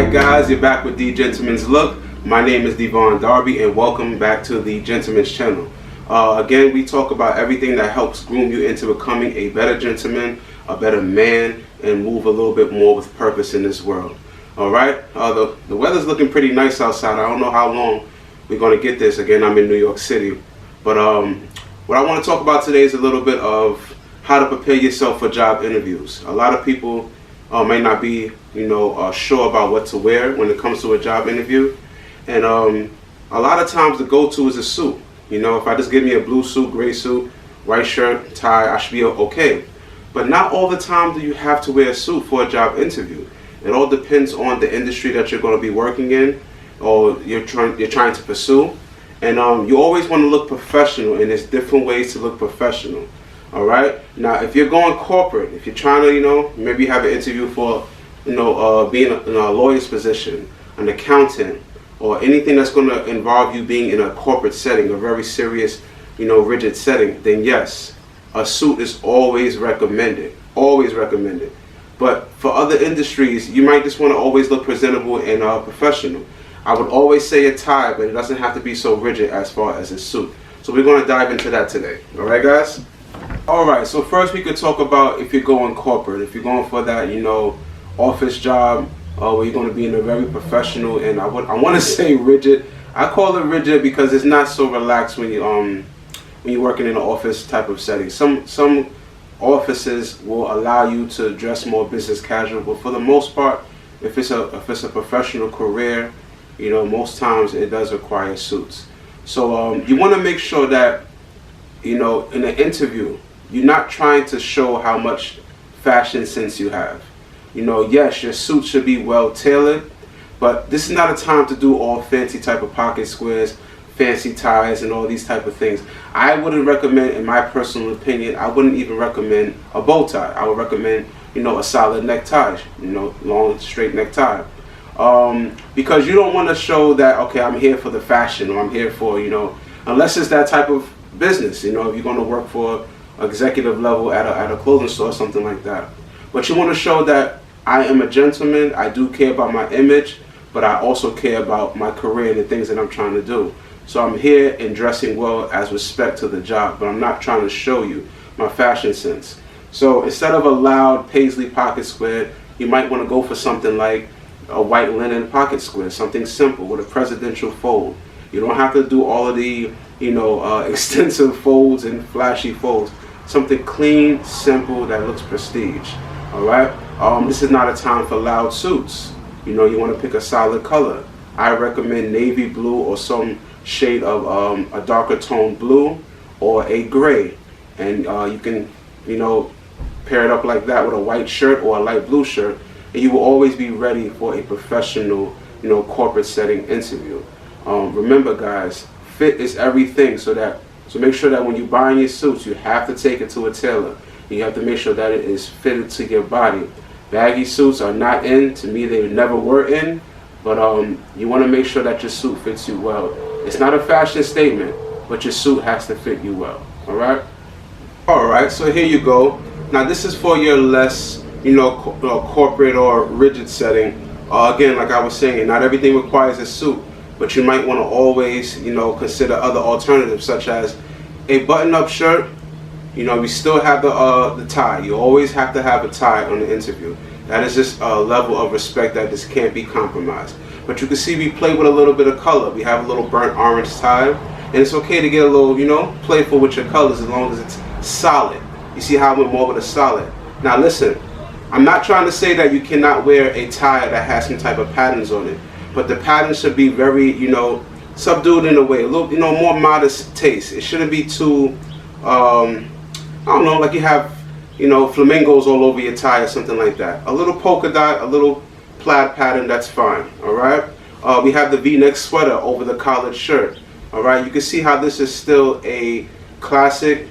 Alright guys, you're back with The Gentleman's Look. My name is Devon Darby and welcome back to The Gentleman's Channel. Again, we talk about everything that helps groom you into becoming a better gentleman, a better man, and move a little bit more with purpose in this world. Alright, the weather's looking pretty nice outside. I don't know how long we're going to get this. Again, I'm in New York City. But what I want to talk about today is a little bit of how to prepare yourself for job interviews. A lot of people may not be, sure about what to wear when it comes to a job interview, and a lot of times the go-to is a suit. If I just give me a blue suit, gray suit, white shirt, tie, I should be okay. But not all the time do you have to wear a suit for a job interview. It all depends on the industry that you're going to be working in, or you're trying to pursue, and you always want to look professional, and there's different ways to look professional. All right. Now, if you're going corporate, if you're trying to, maybe have an interview for, being in a lawyer's position, an accountant, or anything that's going to involve you being in a corporate setting, a very serious, rigid setting, then yes, a suit is always recommended. Always recommended. But for other industries, you might just want to always look presentable and professional. I would always say a tie, but it doesn't have to be so rigid as far as a suit. So we're going to dive into that today. All right, guys? Alright, so first we could talk about if you're going corporate, if you're going for that, office job, where you're going to be in a very professional, and I want to say rigid. I call it rigid because it's not so relaxed when you're working in an office type of setting. Some offices will allow you to dress more business casual, but for the most part, if it's a professional career, most times it does require suits. So you want to make sure that in an interview, you're not trying to show how much fashion sense you have. Yes, your suit should be well tailored, but this is not a time to do all fancy type of pocket squares, fancy ties, and all these type of things. I wouldn't recommend, in my personal opinion, I wouldn't even recommend a bow tie. I would recommend, a solid necktie, long straight necktie. Because you don't want to show that, okay, I'm here for the fashion, or I'm here for, unless it's that type of business, if you're going to work for executive level at a clothing store or something like that. But you want to show that I am a gentleman, I do care about my image, but I also care about my career and the things that I'm trying to do. So I'm here and dressing well as respect to the job, but I'm not trying to show you my fashion sense. So instead of a loud paisley pocket square, you might want to go for something like a white linen pocket square, something simple with a presidential fold. You don't have to do all of the extensive folds and flashy folds. Something clean, simple, that looks prestige. All right. This is not a time for loud suits. You want to pick a solid color. I recommend navy blue or some shade of a darker tone blue or a gray, and you can pair it up like that with a white shirt or a light blue shirt, and you will always be ready for a professional, corporate setting interview. Remember, guys, fit is everything. So make sure that when you're buying your suits, you have to take it to a tailor. You have to make sure that it is fitted to your body. Baggy suits are not in. To me, they never were in. But you want to make sure that your suit fits you well. It's not a fashion statement, but your suit has to fit you well. All right? All right, so here you go. Now, this is for your less, corporate or rigid setting. Again, like I was saying, not everything requires a suit. But you might want to always, consider other alternatives, such as a button-up shirt. We still have the tie. You always have to have a tie on the interview. That is just a level of respect that just can't be compromised. But you can see we play with a little bit of color. We have a little burnt orange tie, and it's okay to get a little, playful with your colors as long as it's solid. You see how I went more with a solid. Now listen, I'm not trying to say that you cannot wear a tie that has some type of patterns on it. But the pattern should be very, subdued in a way, a little, more modest taste. It shouldn't be too, I don't know, like you have, flamingos all over your tie or something like that. A little polka dot, a little plaid pattern, that's fine, all right? We have the V-neck sweater over the collared shirt, all right? You can see how this is still a classic,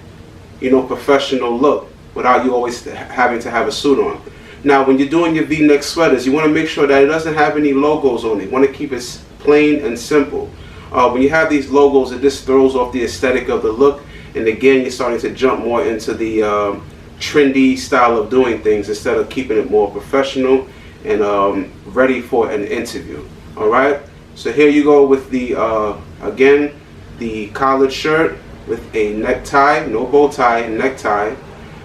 professional look without you always having to have a suit on. Now, when you're doing your V-neck sweaters, you want to make sure that it doesn't have any logos on it. You want to keep it plain and simple. When you have these logos, it just throws off the aesthetic of the look. And again, you're starting to jump more into the trendy style of doing things instead of keeping it more professional and ready for an interview. All right. So here you go with the again, the collared shirt with a necktie, no bow tie, necktie,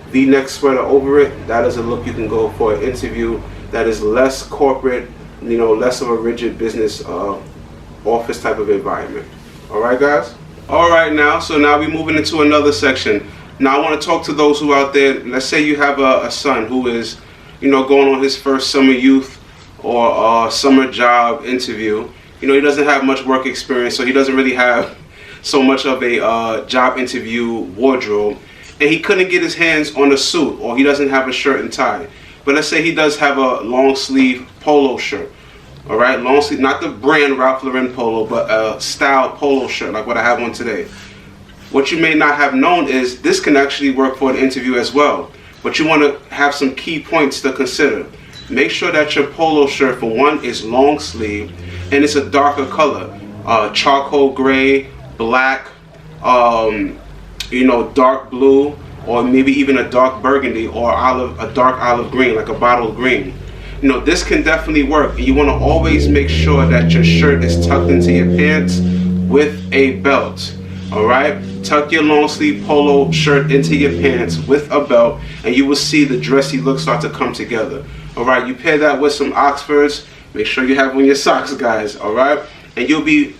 V-neck sweater over it. That is a look you can go for an interview that is less corporate, less of a rigid business office type of environment. All right, guys. All right, now we're moving into another section. Now I want to talk to those who out there. Let's say you have a son who is, going on his first summer youth or summer job interview. He doesn't have much work experience, so he doesn't really have so much of a job interview wardrobe, and he couldn't get his hands on a suit, or he doesn't have a shirt and tie. But let's say he does have a long sleeve polo shirt. All right, long sleeve, not the brand Ralph Lauren polo, but a style polo shirt like what I have on today. What you may not have known is this can actually work for an interview as well. But you want to have some key points to consider. Make sure that your polo shirt, for one, is long sleeve and it's a darker color, charcoal gray, black, dark blue, or maybe even a dark burgundy or a dark olive green, like a bottle green. This can definitely work. And you want to always make sure that your shirt is tucked into your pants with a belt. All right, tuck your long sleeve polo shirt into your pants with a belt, and you will see the dressy look start to come together. All right, you pair that with some Oxfords. Make sure you have on your socks, guys. All right, and you'll be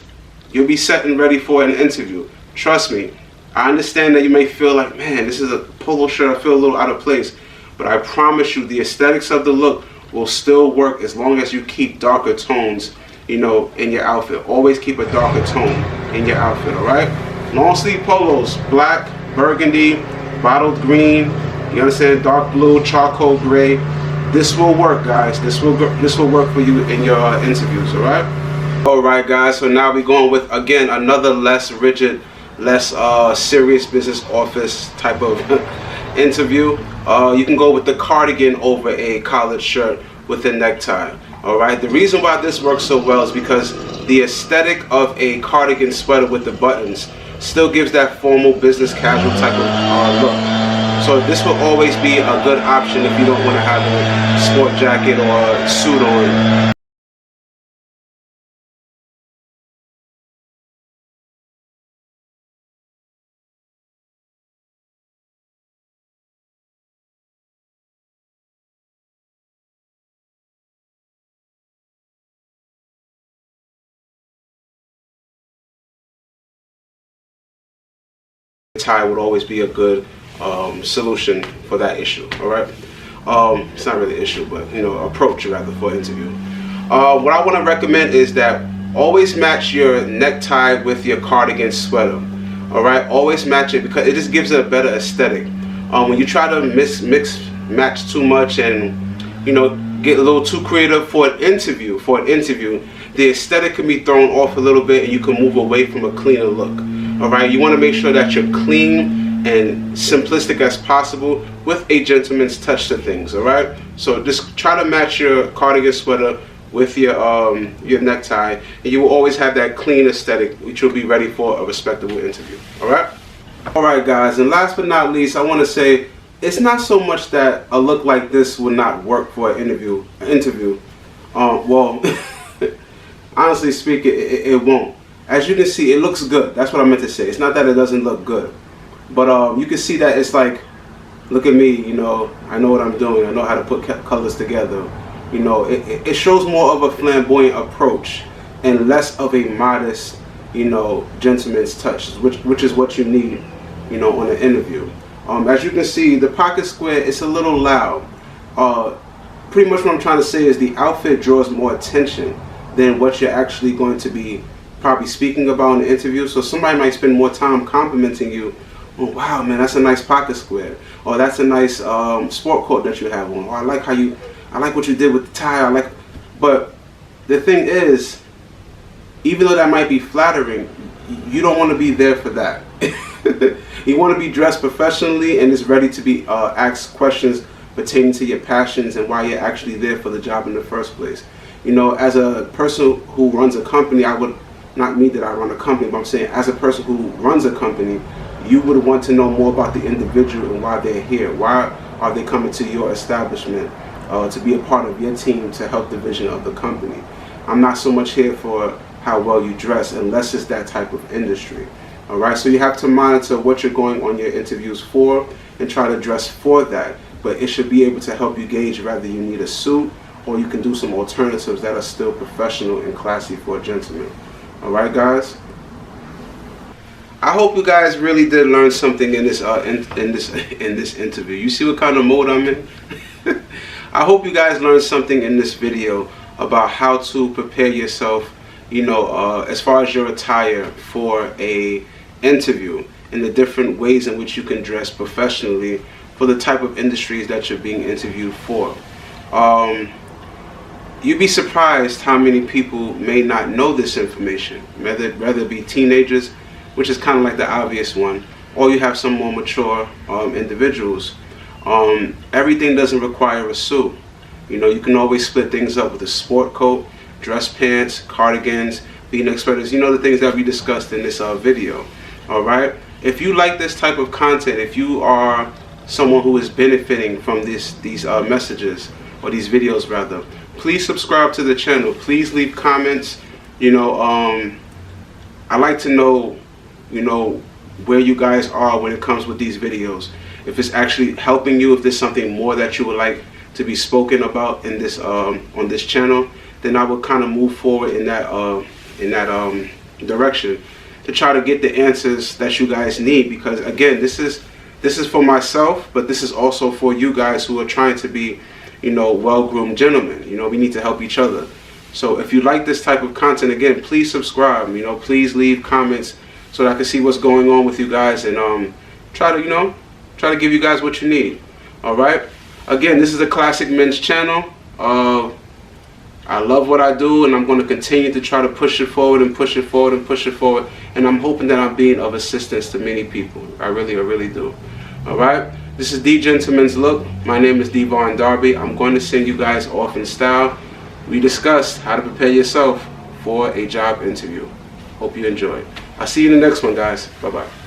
set and ready for an interview. Trust me. I understand that you may feel like, man, this is a polo shirt, I feel a little out of place. But I promise you, the aesthetics of the look will still work as long as you keep darker tones, in your outfit. Always keep a darker tone in your outfit, all right? Long sleeve polos, black, burgundy, bottled green, you understand, dark blue, charcoal gray. This will work, guys. This will work for you in your interviews, all right? All right, guys, so now we're going with, again, another less rigid, less serious business office type of interview. You can go with the cardigan over a collared shirt with a necktie. All right, the reason why this works so well is because the aesthetic of a cardigan sweater with the buttons still gives that formal business casual type of look. So this will always be a good option if you don't want to have a sport jacket or suit on. Tie would always be a good solution for that issue. All right, it's not really an issue, but approach rather for an interview. What I want to recommend is that always match your necktie with your cardigan sweater. All right, always match it because it just gives it a better aesthetic. When you try to match too much and get a little too creative for an interview, the aesthetic can be thrown off a little bit, and you can move away from a cleaner look. All right, you want to make sure that you're clean and simplistic as possible with a gentleman's touch to things. All right, so just try to match your cardigan sweater with your necktie, and you will always have that clean aesthetic, which will be ready for a respectable interview. All right, guys, and last but not least, I want to say it's not so much that a look like this will not work for an interview. Well, honestly speaking, it won't. As you can see, it looks good. That's what I meant to say. It's not that it doesn't look good, but you can see that it's like, look at me, I know what I'm doing. I know how to put colors together. It shows more of a flamboyant approach and less of a modest, gentleman's touch, which is what you need, on an interview. As you can see, the pocket square is a little loud. Pretty much what I'm trying to say is the outfit draws more attention than what you're actually going to be probably speaking about in the interview. So somebody might spend more time complimenting you. Oh wow, man, that's a nice pocket square, or that's a nice sport coat that you have on, or I like what you did with the tie. But the thing is, even though that might be flattering, you don't want to be there for that. You want to be dressed professionally and is ready to be asked questions pertaining to your passions and why you're actually there for the job in the first place. As a person who runs a company, not me that I run a company, but I'm saying as a person who runs a company, you would want to know more about the individual and why they're here. Why are they coming to your establishment? to be a part of your team to help the vision of the company. I'm not so much here for how well you dress unless it's that type of industry. All right, so you have to monitor what you're going on your interviews for and try to dress for that. But it should be able to help you gauge whether you need a suit or you can do some alternatives that are still professional and classy for a gentleman. All right, guys. I hope you guys really did learn something in this in this interview. You see what kind of mode I'm in? I hope you guys learned something in this video about how to prepare yourself, as far as your attire for a interview, and the different ways in which you can dress professionally for the type of industries that you're being interviewed for. You'd be surprised how many people may not know this information, whether it be teenagers, which is kind of like the obvious one, or you have some more mature individuals. Everything doesn't require a suit. You can always split things up with a sport coat, dress pants, cardigans, V-neck sweaters, the things that we discussed in this video. All right, if you like this type of content, if you are someone who is benefiting from these messages, or these videos rather, please subscribe to the channel. Please leave comments. I like to know where you guys are when it comes with these videos. If it's actually helping you, if there's something more that you would like to be spoken about in this on this channel, then I would kind of move forward in that direction to try to get the answers that you guys need. Because again, this is for myself, but this is also for you guys who are trying to be well-groomed gentlemen. We need to help each other. So if you like this type of content, again, please subscribe. Please leave comments so that I can see what's going on with you guys, and try to give you guys what you need. All right. Again, this is a Classic Men's channel. I love what I do, and I'm going to continue to try to push it forward and push it forward and push it forward. And I'm hoping that I'm being of assistance to many people. I really do. All right. This is The Gentleman's Look. My name is Devon Darby. I'm going to send you guys off in style. We discussed how to prepare yourself for a job interview. Hope you enjoyed. I'll see you in the next one, guys. Bye-bye.